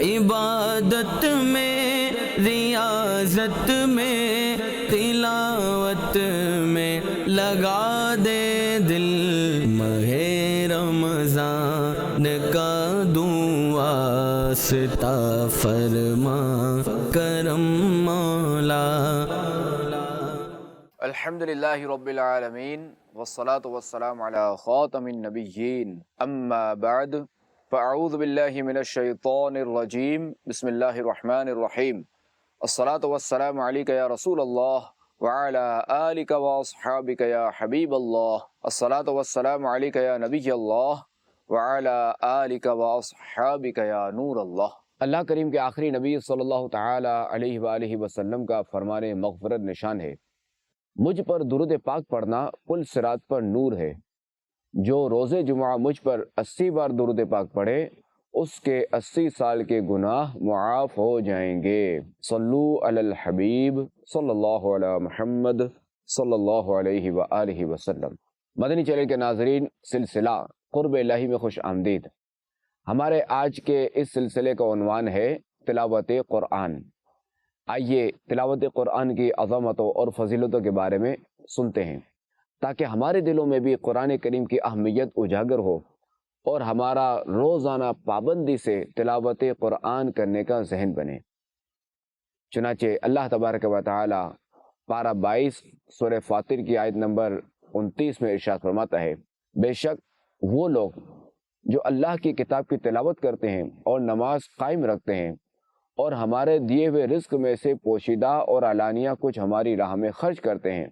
عبادت میں، ریاضت میں، تلاوت میں لگا دے دل، ماہ رمضان کا دوں واسطہ، فرما کرم مولا۔ الحمدللہ رب العالمین، والصلاة والسلام علی خاتم النبیین، اما بعد، فاعوذ باللہ من الشیطان الرجیم، بسم اللہ الرحمن الرحیم۔ الصلاة والسلام علیک یا رسول اللہ، وعلی آلک واصحابک یا حبیب اللہ۔ الصلاة والسلام علیک یا نبی اللہ، وعلی آلک واصحابک یا نور اللہ۔ اللہ کریم کے آخری نبی صلی اللہ تعالی علیہ وآلہ وسلم کا فرمان مغفرت نشان ہے، مجھ پر درود پاک پڑھنا پل صراط پر نور ہے۔ جو روز جمعہ مجھ پر 80 بار درود پاک پڑھے، اس کے 80 سال کے گناہ معاف ہو جائیں گے۔ صلو علی الحبیب صلی اللہ علی محمد صلی اللہ علیہ وآلہ وسلم۔ مدنی چینل کے ناظرین، سلسلہ قرب الہی میں خوش آمدید۔ ہمارے آج کے اس سلسلے کا عنوان ہے تلاوت قرآن۔ آئیے تلاوت قرآن کی عظمتوں اور فضیلتوں کے بارے میں سنتے ہیں، تاکہ ہمارے دلوں میں بھی قرآن کریم کی اہمیت اجاگر ہو اور ہمارا روزانہ پابندی سے تلاوت قرآن کرنے کا ذہن بنے۔ چنانچہ اللہ تبارک و تعالی پارہ 22 سورہ فاطر کی آیت نمبر 29 میں ارشاد فرماتا ہے، بے شک وہ لوگ جو اللہ کی کتاب کی تلاوت کرتے ہیں اور نماز قائم رکھتے ہیں اور ہمارے دیے ہوئے رزق میں سے پوشیدہ اور علانیہ کچھ ہماری راہ میں خرچ کرتے ہیں،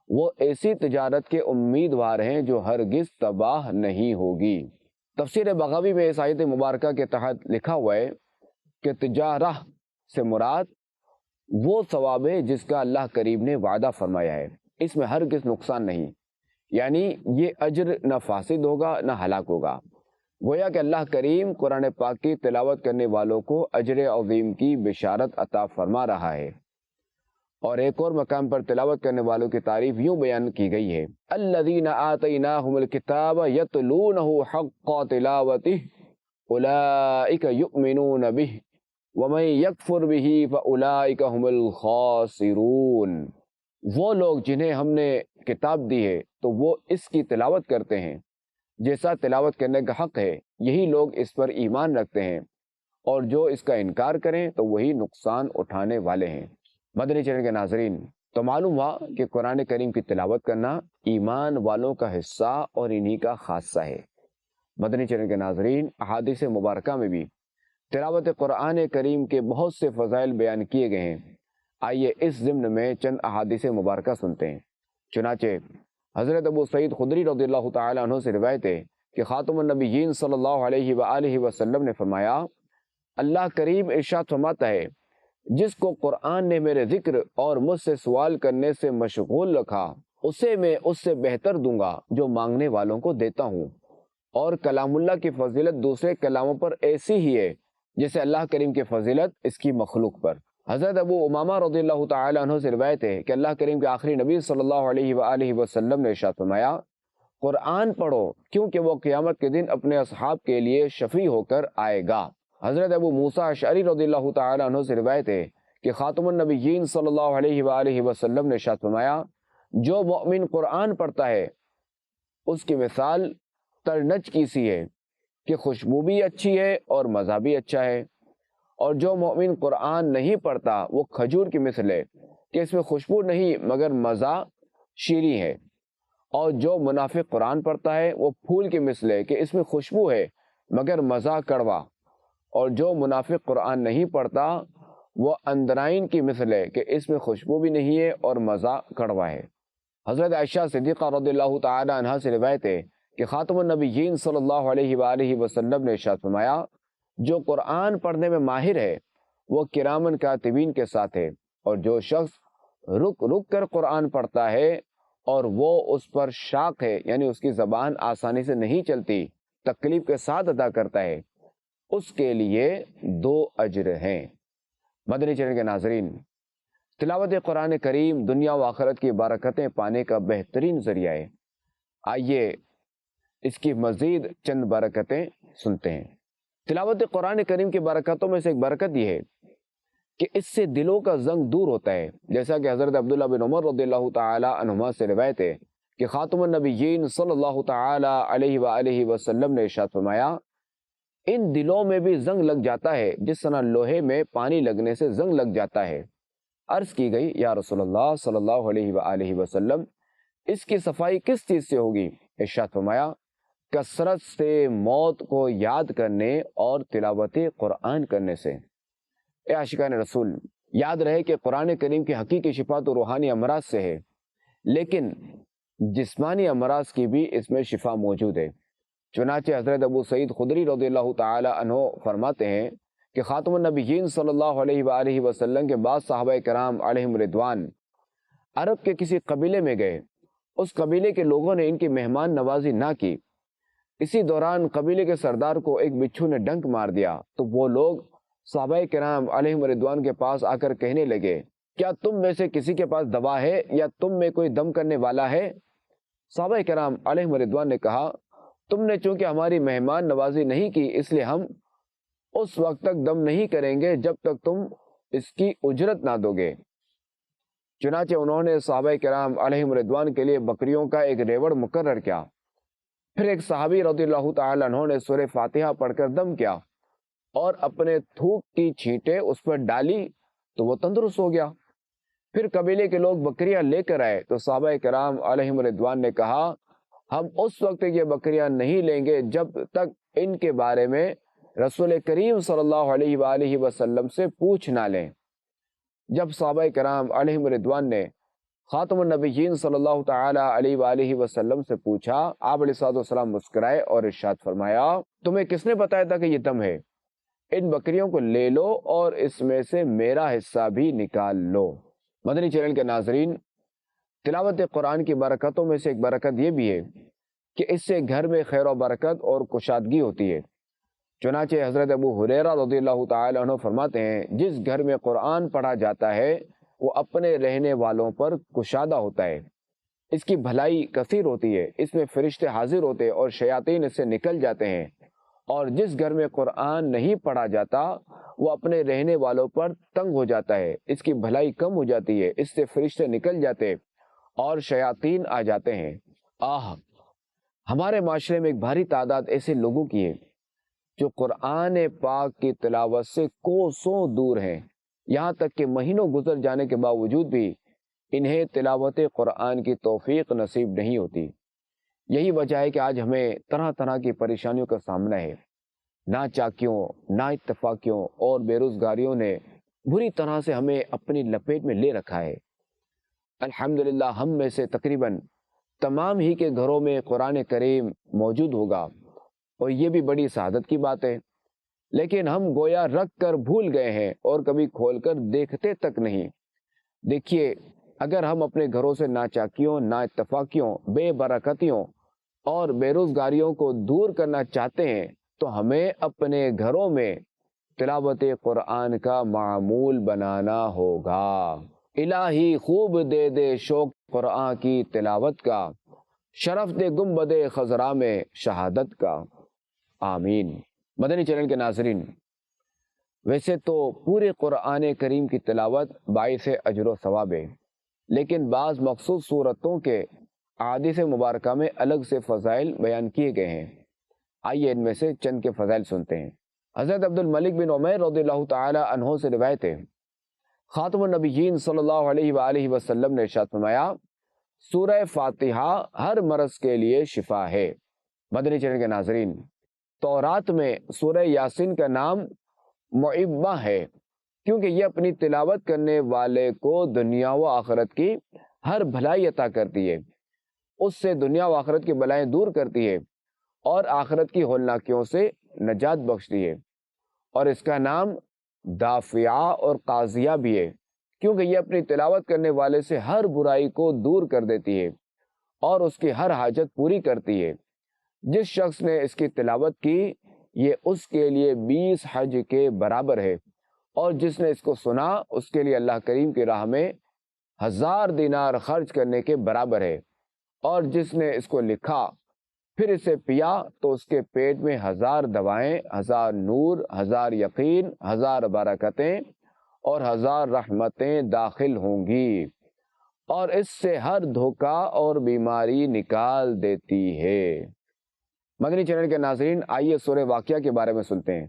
وہ ایسی تجارت کے امیدوار ہیں جو ہرگز تباہ نہیں ہوگی۔ تفسیر بغوی میں اس آیت مبارکہ کے تحت لکھا ہوا ہے کہ تجارہ سے مراد وہ ثواب ہے جس کا اللہ کریم نے وعدہ فرمایا ہے، اس میں ہرگز نقصان نہیں، یعنی یہ اجر نہ فاسد ہوگا نہ ہلاک ہوگا۔ گویا کہ اللہ کریم قرآن پاک کی تلاوت کرنے والوں کو اجر عظیم کی بشارت عطا فرما رہا ہے۔ اور ایک اور مقام پر تلاوت کرنے والوں کی تعریف یوں بیان کی گئی ہے، الذین آتیناہم الکتاب یتلونہ حق تلاوتہ اولئک یؤمنون بہ ومن یکفر بہ فاولئک هم الخاسرون۔ وہ لوگ جنہیں ہم نے کتاب دی ہے تو وہ اس کی تلاوت کرتے ہیں جیسا تلاوت کرنے کا حق ہے، یہی لوگ اس پر ایمان رکھتے ہیں، اور جو اس کا انکار کریں تو وہی نقصان اٹھانے والے ہیں۔ مدنی چینل کے ناظرین، تو معلوم ہوا کہ قرآن کریم کی تلاوت کرنا ایمان والوں کا حصہ اور انہی کا خاصہ ہے۔ مدنی چینل کے ناظرین، احادیث مبارکہ میں بھی تلاوت قرآن کریم کے بہت سے فضائل بیان کیے گئے ہیں۔ آئیے اس ضمن میں چند احادیث مبارکہ سنتے ہیں۔ چنانچہ حضرت ابو سعید خدری رضی اللہ تعالی عنہ سے روایت ہے کہ خاتم النبیین صلی اللہ علیہ وآلہ وسلم نے فرمایا، اللہ کریم ارشاد فرماتا ہے، جس کو قرآن نے میرے ذکر اور مجھ سے سوال کرنے سے مشغول رکھا، اسے میں اس سے بہتر دوں گا جو مانگنے والوں کو دیتا ہوں۔ اور کلام اللہ کی فضیلت دوسرے کلاموں پر ایسی ہی ہے جیسے اللہ کریم کی فضیلت اس کی مخلوق پر۔ حضرت ابو امامہ رضی اللہ تعالی عنہ سے روایت ہے کہ اللہ کریم کے آخری نبی صلی اللہ علیہ وآلہ وسلم نے ارشاد فرمایا، قرآن پڑھو کیونکہ وہ قیامت کے دن اپنے اصحاب کے لیے شفیع ہو کر آئے گا۔ حضرت ابو موسیٰ اشعری رضی اللہ تعالی عنہ سے روایت ہے کہ خاتم النبیین صلی اللہ علیہ وآلہ وسلم نے ارشاد فرمایا، جو مؤمن قرآن پڑھتا ہے اس کی مثال ترنج کی سی ہے کہ خوشبو بھی اچھی ہے اور مزہ بھی اچھا ہے، اور جو مومن قرآن نہیں پڑھتا وہ کھجور کی مثل ہے کہ اس میں خوشبو نہیں مگر مزہ شیریں ہے، اور جو منافق قرآن پڑھتا ہے وہ پھول کی مثل ہے کہ اس میں خوشبو ہے مگر مزہ کڑوا، اور جو منافق قرآن نہیں پڑھتا وہ اندرائن کی مثل ہے کہ اس میں خوشبو بھی نہیں ہے اور مزہ کڑوا ہے۔ حضرت عائشہ صدیقہ رضی اللہ تعالی عنہا سے روایت ہے کہ خاتم النبیین صلی اللہ علیہ وآلہ وسلم نے ارشاد فرمایا، جو قرآن پڑھنے میں ماہر ہے وہ کرامن کاتبین کے ساتھ ہے، اور جو شخص رک رک کر قرآن پڑھتا ہے اور وہ اس پر شاق ہے، یعنی اس کی زبان آسانی سے نہیں چلتی، تکلیف کے ساتھ ادا کرتا ہے، اس کے لیے 2 اجر ہیں۔ مدنی چینل کے ناظرین، تلاوت قرآن کریم دنیا و آخرت کی برکتیں پانے کا بہترین ذریعہ ہے۔ آئیے اس کی مزید چند برکتیں سنتے ہیں۔ تلاوت قرآن کریم کی برکتوں میں سے ایک برکت یہ ہے کہ اس سے دلوں کا زنگ دور ہوتا ہے، جیسا کہ حضرت عبداللہ بن عمر رضی اللہ تعالی عنہما سے روایت ہے کہ خاتم النبیین صلی اللہ تعالی علیہ وآلہ وسلم نے ارشاد فرمایا، ان دلوں میں بھی زنگ لگ جاتا ہے جس طرح لوہے میں پانی لگنے سے زنگ لگ جاتا ہے۔ عرض کی گئی، یا رسول اللہ صلی اللہ علیہ وآلہ وسلم، اس کی صفائی کس چیز سے ہوگی؟ ارشاد فرمایا، کثرت سے موت کو یاد کرنے اور تلاوت قرآن کرنے سے۔ اے عاشقان رسول، یاد رہے کہ قرآن کریم کی حقیقی شفا تو روحانی امراض سے ہے، لیکن جسمانی امراض کی بھی اس میں شفا موجود ہے۔ چنانچہ حضرت ابو سعید خدری رضی اللہ تعالی عنہ فرماتے ہیں کہ خاتم النبیین صلی اللہ علیہ وآلہ وسلم کے بعد صحابہ کرام علیہم رضوان عرب کے کسی قبیلے میں گئے۔ اس قبیلے کے لوگوں نے ان کی مہمان نوازی نہ کی۔ اسی دوران قبیلے کے سردار کو ایک بچھو نے ڈنک مار دیا تو وہ لوگ صحابہ کرام علیہم رضوان کے پاس آ کر کہنے لگے، کیا تم میں سے کسی کے پاس دوا ہے یا تم میں کوئی دم کرنے والا ہے؟ صحابہ کرام علیہم رضوان نے کہا، تم نے چونکہ ہماری مہمان نوازی نہیں کی، اس لیے ہم اس وقت تک دم نہیں کریں گے جب تک تم اس کی اجرت نہ دو گے۔ چنانچہ انہوں نے صحابہ کرام علیہم رضوان کے لیے بکریوں کا ایک ریوڑ مقرر کیا۔ پھر ایک صحابی رضی اللہ تعالی عنہ نے سورہ فاتحہ پڑھ کر دم کیا اور اپنے تھوک کی چھینٹیں اس پر ڈالی تو وہ تندرست ہو گیا۔ پھر قبیلے کے لوگ بکریاں لے کر آئے تو صحابہ کرام علیہم رضوان نے کہا، ہم اس وقت یہ بکریاں نہیں لیں گے جب تک ان کے بارے میں رسول کریم صلی اللہ علیہ وآلہ وسلم سے پوچھ نہ لیں۔ جب صحابہ کرام علیہم رضوان نے خاتم النبیین صلی اللہ تعالی علیہ وآلہ وسلم سے پوچھا، آپ علیہ الصلوۃ والسلام مسکرائے اور ارشاد فرمایا، تمہیں کس نے بتایا تھا کہ یہ دم ہے؟ ان بکریوں کو لے لو اور اس میں سے میرا حصہ بھی نکال لو۔ مدنی چینل کے ناظرین، تلاوت قرآن کی برکتوں میں سے ایک برکت یہ بھی ہے کہ اس سے گھر میں خیر و برکت اور کشادگی ہوتی ہے۔ چنانچہ حضرت ابو ہریرہ رضی اللہ تعالی عنہ فرماتے ہیں، جس گھر میں قرآن پڑھا جاتا ہے وہ اپنے رہنے والوں پر کشادہ ہوتا ہے، اس کی بھلائی کثیر ہوتی ہے، اس میں فرشتے حاضر ہوتے اور شیاطین اس سے نکل جاتے ہیں۔ اور جس گھر میں قرآن نہیں پڑھا جاتا وہ اپنے رہنے والوں پر تنگ ہو جاتا ہے، اس کی بھلائی کم ہو جاتی ہے، اس سے فرشتے نکل جاتے اور شیاطین آ جاتے ہیں۔ ہمارے معاشرے میں ایک بھاری تعداد ایسے لوگوں کی ہے جو قرآن پاک کی تلاوت سے کوسوں دور ہیں، یہاں تک کہ مہینوں گزر جانے کے باوجود بھی انہیں تلاوت قرآن کی توفیق نصیب نہیں ہوتی۔ یہی وجہ ہے کہ آج ہمیں طرح طرح کی پریشانیوں کا سامنا ہے۔ ناچاکیوں، نا اتفاقیوں اور بے روزگاریوں نے بری طرح سے ہمیں اپنی لپیٹ میں لے رکھا ہے۔ الحمدللہ ہم میں سے تقریباً تمام ہی کے گھروں میں قرآن کریم موجود ہوگا اور یہ بھی بڑی سعادت کی بات ہے، لیکن ہم گویا رکھ کر بھول گئے ہیں اور کبھی کھول کر دیکھتے تک نہیں۔ دیکھیے، اگر ہم اپنے گھروں سے ناچاکیوں، نا اتفاقیوں، بے برکتیوں اور بے روزگاریوں کو دور کرنا چاہتے ہیں تو ہمیں اپنے گھروں میں تلاوت قرآن کا معمول بنانا ہوگا۔ الہی خوب دے دے شوق قرآن کی تلاوت کا، شرف دے گنبد خضرا میں شہادت کا، آمین۔ مدنی چینل کے ناظرین، ویسے تو پورے قرآن کریم کی تلاوت باعث اجر و ثواب ہے، لیکن بعض مخصوص صورتوں کے احادیث مبارکہ میں الگ سے فضائل بیان کیے گئے ہیں۔ آئیے ان میں سے چند کے فضائل سنتے ہیں۔ حضرت عبد الملک بن عمیر رضی اللہ تعالی عنہ سے روایت ہے، خاتم النبیین صلی اللہ علیہ وآلہ وسلم نے ارشاد فرمایا، سورہ فاتحہ ہر مرض کے لیے شفا ہے۔ مدنی چینل کے ناظرین، تورات میں سورہ یاسین کا نام معبہ ہے کیونکہ یہ اپنی تلاوت کرنے والے کو دنیا و آخرت کی ہر بھلائی عطا کرتی ہے، اس سے دنیا و آخرت کی بلائیں دور کرتی ہے اور آخرت کی ہولناکیوں سے نجات بخشتی ہے۔ اور اس کا نام دافعہ اور قاضیہ بھی ہے کیونکہ یہ اپنی تلاوت کرنے والے سے ہر برائی کو دور کر دیتی ہے اور اس کی ہر حاجت پوری کرتی ہے۔ جس شخص نے اس کی تلاوت کی یہ اس کے لیے 20 حج کے برابر ہے، اور جس نے اس کو سنا اس کے لیے اللہ کریم کی راہ میں 1000 دینار خرچ کرنے کے برابر ہے، اور جس نے اس کو لکھا پھر اسے پیا تو اس کے پیٹ میں 1000 دوائیں، 1000 نور، 1000 یقین، 1000 برکتیں اور 1000 رحمتیں داخل ہوں گی، اور اس سے ہر دھوکہ اور بیماری نکال دیتی ہے۔ مدنی چینل کے ناظرین، آئیے سورہ واقعہ کے بارے میں سنتے ہیں۔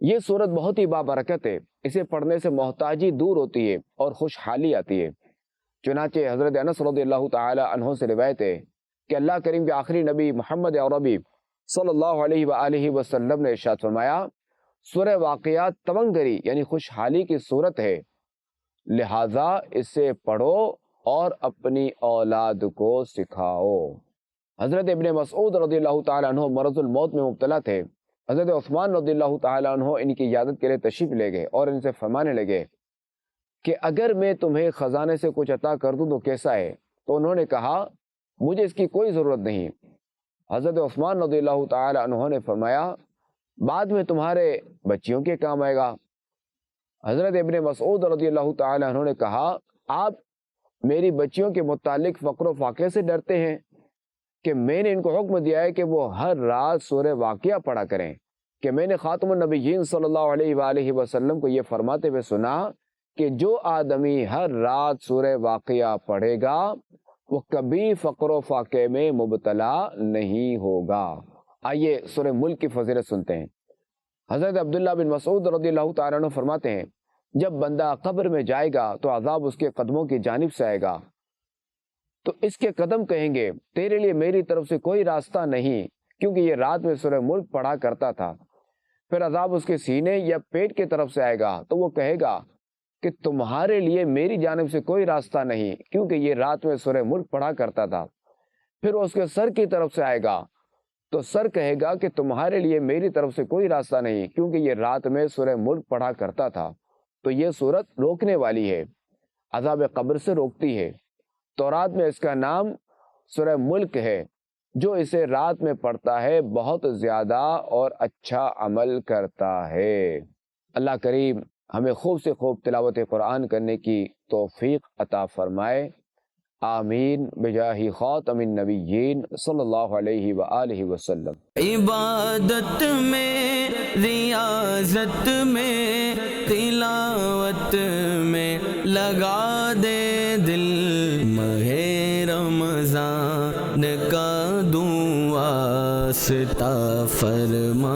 یہ سورت بہت ہی بابرکت ہے، اسے پڑھنے سے محتاجی دور ہوتی ہے اور خوشحالی آتی ہے۔ چنانچہ حضرت انس رضی اللہ تعالی عنہ سے روایت ہے کہ اللہ کریم کے آخری نبی محمد عربی صلی اللہ علیہ وآلہ وسلم نے ارشاد فرمایا، سورہ واقعہ تونگری یعنی خوشحالی کی صورت ہے، لہذا اسے پڑھو اور اپنی اولاد کو سکھاؤ۔ حضرت ابن مسعود رضی اللہ تعالی عنہ مرض الموت میں مبتلا تھے۔ حضرت عثمان رضی اللہ تعالی عنہ ان کی عیادت کے لیے تشریف لے گئے اور ان سے فرمانے لگے کہ اگر میں تمہیں خزانے سے کچھ عطا کر دوں تو کیسا ہے؟ تو انہوں نے کہا، مجھے اس کی کوئی ضرورت نہیں۔ حضرت عثمان رضی اللہ تعالی عنہ نے فرمایا، بعد میں تمہارے بچیوں کے کام آئے گا۔ حضرت ابن مسعود رضی اللہ تعالی عنہ نے کہا، آپ میری بچیوں کے متعلق فقر و فاقے سے ڈرتے ہیں کہ میں نے ان کو حکم دیا ہے کہ وہ ہر رات سورہ واقعہ پڑھا کریں، کہ میں نے خاتم النبیین صلی اللہ علیہ وآلہ وسلم کو یہ فرماتے ہوئے سنا کہ جو آدمی ہر رات سورہ واقعہ پڑھے گا وہ کبھی فقر و فاقے میں مبتلا نہیں ہوگا۔ آئیے سورہ ملک کی فضیلت سنتے ہیں۔ حضرت عبداللہ بن مسعود رضی اللہ تعالیٰ عنہ فرماتے ہیں، جب بندہ قبر میں جائے گا تو عذاب اس کے قدموں کی جانب سے آئے گا، تو اس کے قدم کہیں گے، تیرے لیے میری طرف سے کوئی راستہ نہیں، کیونکہ یہ رات میں سورہ ملک پڑھا کرتا تھا۔ پھر عذاب اس کے سینے یا پیٹ کی طرف سے آئے گا تو وہ کہے گا کہ تمہارے لیے میری جانب سے کوئی راستہ نہیں، کیونکہ یہ رات میں سورہ ملک پڑھا کرتا تھا۔ پھر اس کے سر کی طرف سے آئے گا تو سر کہے گا کہ تمہارے لیے میری طرف سے کوئی راستہ نہیں، کیونکہ یہ رات میں سورہ ملک پڑھا کرتا تھا۔ تو یہ سورت روکنے والی ہے، عذاب قبر سے روکتی ہے۔ تورات میں اس کا نام سورہ ملک ہے۔ جو اسے رات میں پڑھتا ہے بہت زیادہ اور اچھا عمل کرتا ہے۔ اللہ کریم ہمیں خوب سے خوب تلاوت قرآن کرنے کی توفیق عطا فرمائے، آمین بجاہ خاتم النبیین صلی اللہ علیہ وآلہ وسلم۔ عبادت میں، ریاضت میں، تلاوت میں لگا دے دل، ماہ رمضان کا دعا واسطہ فرما